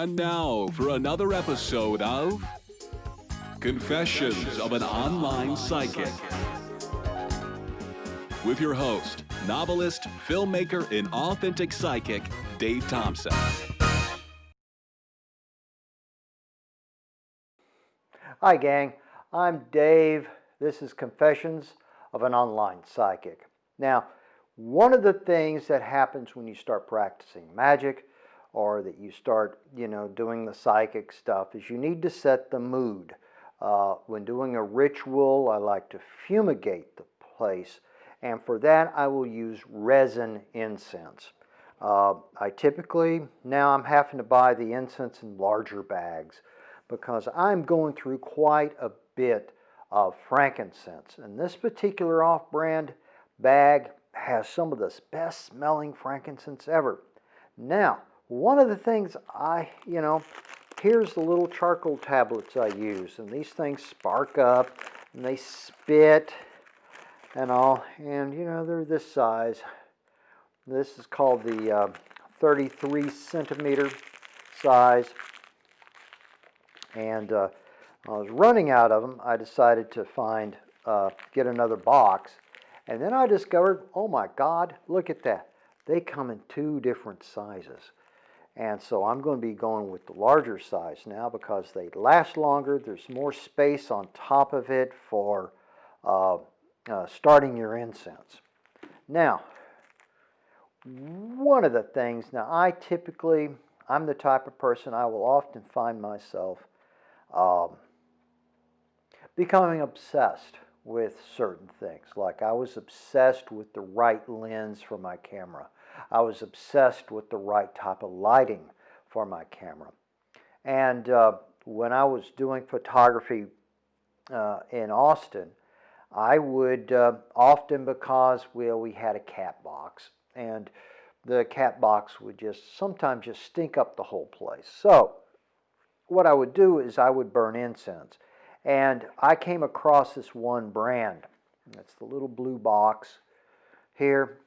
And now for another episode of Confessions of an Online Psychic. With your host, novelist, filmmaker, and authentic psychic, Dave Thompson. Hi gang, I'm Dave. This is Confessions of an Online Psychic. Now, one of the things that happens when you start practicing magic or that you start, doing the psychic stuff is you need to set the mood. When doing a ritual, I like to fumigate the place, and for that I will use resin incense. I typically, now I'm having to buy the incense in larger bags because I'm going through quite a bit of frankincense. And this particular off-brand bag has some of the best smelling frankincense ever. Now, one of the things here's the little charcoal tablets I use, and these things spark up and they spit and all, and they're this size. This is called the 33 centimeter size, and I was running out of them. I decided to get another box, and then I discovered, oh my God, look at that. They come in two different sizes. And so I'm going to be going with the larger size now because they last longer. There's more space on top of it for starting your incense. Now, one of the things, I'm the type of person, I will often find myself becoming obsessed with certain things. Like I was obsessed with the right lens for my camera. I was obsessed with the right type of lighting for my camera. And when I was doing photography in Austin, I would often, because we had a cat box, and the cat box would sometimes just stink up the whole place. So what I would do is I would burn incense. And I came across this one brand. That's the little blue box here.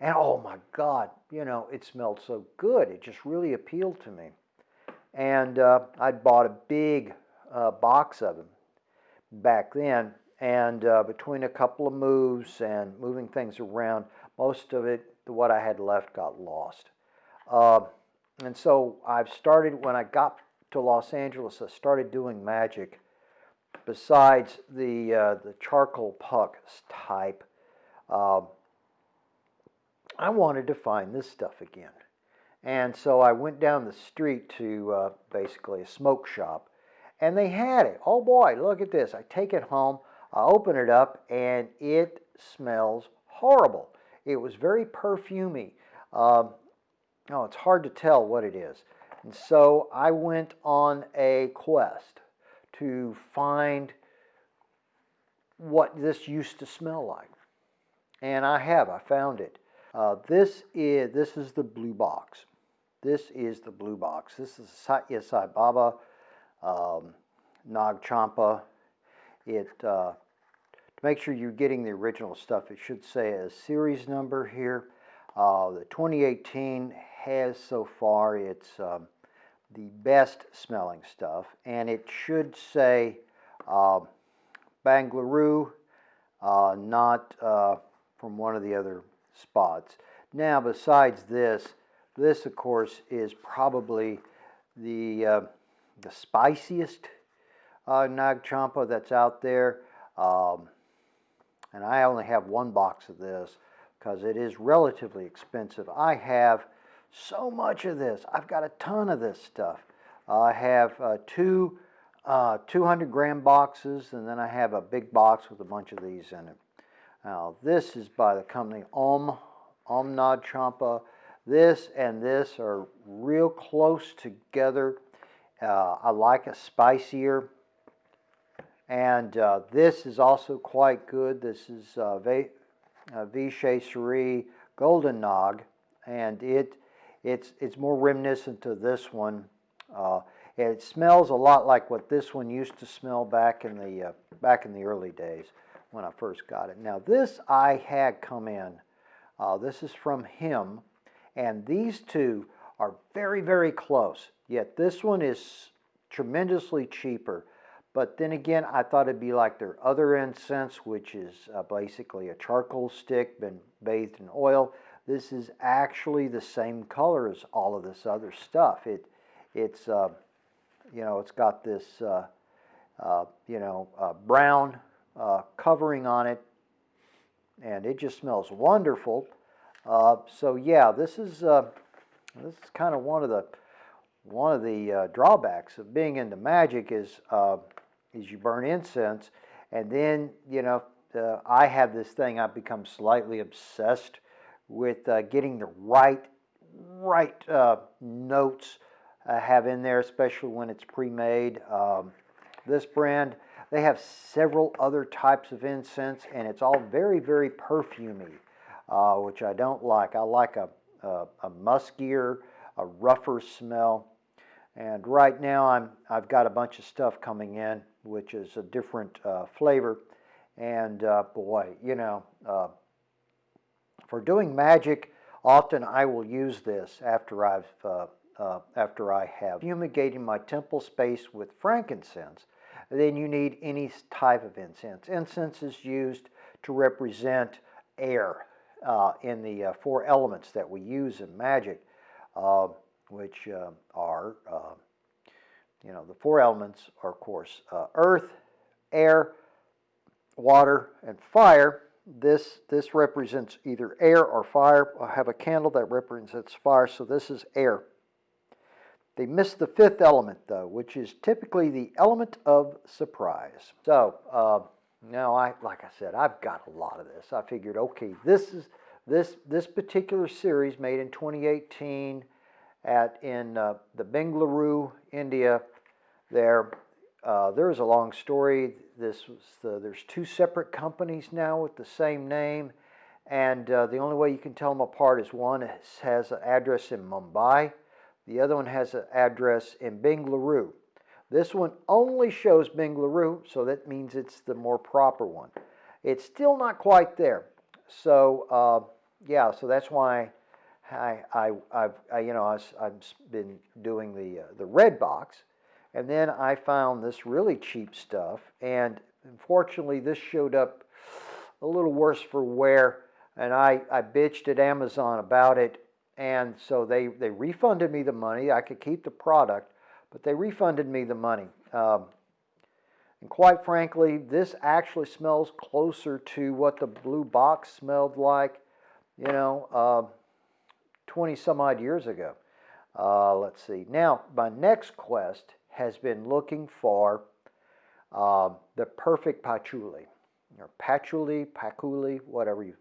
And oh my God, it smelled so good. It just really appealed to me. And I'd bought a big box of them back then. And between a couple of moves and moving things around, most of it, what I had left, got lost. And so when I got to Los Angeles, I started doing magic. Besides the charcoal puck type, I wanted to find this stuff again. And so I went down the street to basically a smoke shop, and they had it. Oh boy, look at this. I take it home, I open it up, and it smells horrible. It was very perfumey. It's hard to tell what it is. And so I went on a quest to find what this used to smell like. And I found it. This is the blue box. This is the blue box. This is Sai Baba Nag Champa. To make sure you're getting the original stuff, it should say a series number here. The 2018 has so far, it's the best smelling stuff, and it should say Bangalore, not from one of the other spots. Now, besides this of course is probably the spiciest Nag Champa that's out there, and I only have one box of this because it is relatively expensive. I have so much of this. I've got a ton of this stuff. I have two 200-gram boxes, and then I have a big box with a bunch of these in it. Now, this is by the company Om Nag Champa. This and this are real close together. I like a spicier. And this is also quite good. This is Vishay Golden Nog, and it's more reminiscent to this one. It smells a lot like what this one used to smell back in the early days when I first got it. Now this I had come in. This is from him, and these two are very, very close. Yet this one is tremendously cheaper. But then again, I thought it'd be like their other incense, which is basically a charcoal stick been bathed in oil. This is actually the same color as all of this other stuff. It's it's got this brown covering on it, and it just smells wonderful. So yeah, this is kind of one of the drawbacks of being into magic is you burn incense, and then I have this thing. I've become slightly obsessed with getting the right notes I have in there, especially when it's pre-made. This brand, they have several other types of incense, and it's all very, very perfumey, which I don't like. I like a muskier, a rougher smell. And right now I've got a bunch of stuff coming in, which is a different flavor. And boy, for doing magic, often I will use this after I have fumigated my temple space with frankincense. Then you need any type of incense. Incense is used to represent air in the four elements that we use in magic, which are, the four elements are, of course, earth, air, water, and fire. This represents either air or fire. I have a candle that represents fire, so this is air. They missed the fifth element, though, which is typically the element of surprise. So now, like I said, I've got a lot of this. I figured, okay, this particular series made in 2018 in the Bengaluru, India. There's a long story. There's two separate companies now with the same name, and the only way you can tell them apart is one has an address in Mumbai. The other one has an address in Bengaluru. This one only shows Bengaluru, so that means it's the more proper one. It's still not quite there. So so that's why I've been doing the red box, and then I found this really cheap stuff, and unfortunately this showed up a little worse for wear, and I bitched at Amazon about it. And so they refunded me the money. I could keep the product, but they refunded me the money. And quite frankly, this actually smells closer to what the blue box smelled like, 20 some odd years ago. Let's see. Now, my next quest has been looking for the perfect patchouli, or patchouli, whatever you...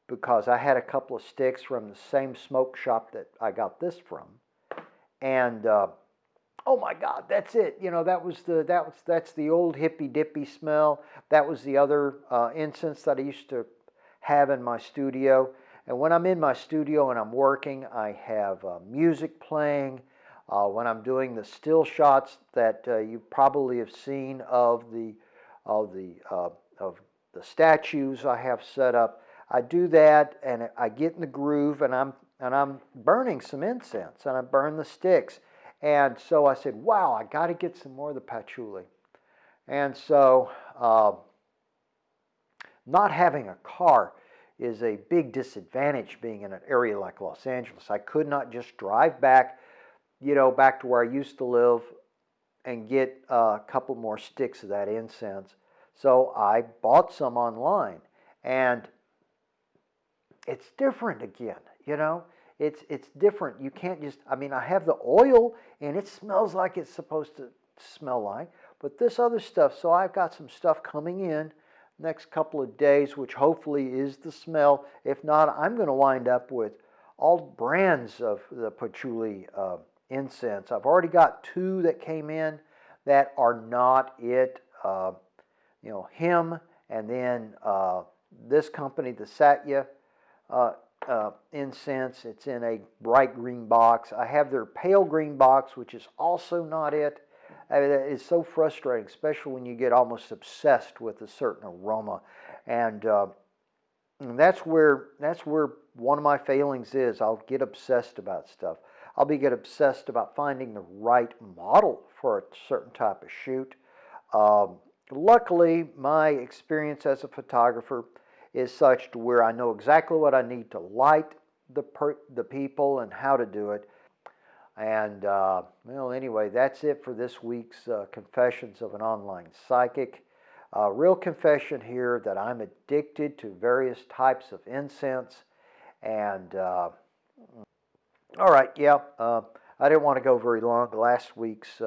because I had a couple of sticks from the same smoke shop that I got this from, and oh my God, that's it. That's the old hippy dippy smell. That was the other incense that I used to have in my studio. And when I'm in my studio and I'm working, I have music playing. When I'm doing the still shots that you probably have seen of the statues I have set up, I do that, and I get in the groove, and I'm burning some incense, and I burn the sticks. And so I said, wow, I got to get some more of the patchouli. And so not having a car is a big disadvantage being in an area like Los Angeles. I could not just drive back, back to where I used to live and get a couple more sticks of that incense. So I bought some online, and it's different again, It's different. You can't just, I have the oil, and it smells like it's supposed to smell like, but this other stuff, so I've got some stuff coming in next couple of days, which hopefully is the smell. If not, I'm going to wind up with all brands of the patchouli incense. I've already got two that came in that are not it. Him, and then this company, the Satya incense. It's in a bright green box. I have their pale green box, which is also not it. It's so frustrating, especially when you get almost obsessed with a certain aroma, and that's where one of my failings is I'll get obsessed about stuff. Get obsessed about finding the right model for a certain type of shoot. Luckily, my experience as a photographer is such to where I know exactly what I need to light the people and how to do it. And, well, anyway, that's it for this week's Confessions of an Online Psychic. Real confession here that I'm addicted to various types of incense. And, all right, yeah, I didn't want to go very long. Last week's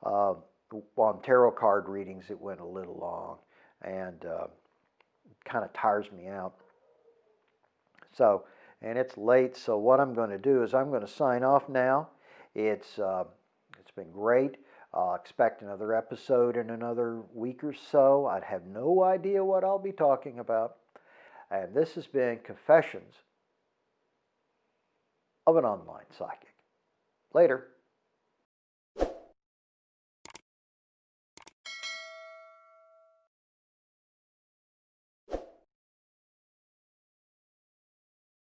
on tarot card readings, it went a little long, and kind of tires me out. So, and it's late, so what I'm going to do is I'm going to sign off now. It's been great. Expect another episode in another week or so. I'd have no idea what I'll be talking about. And this has been Confessions of an Online Psychic. Later.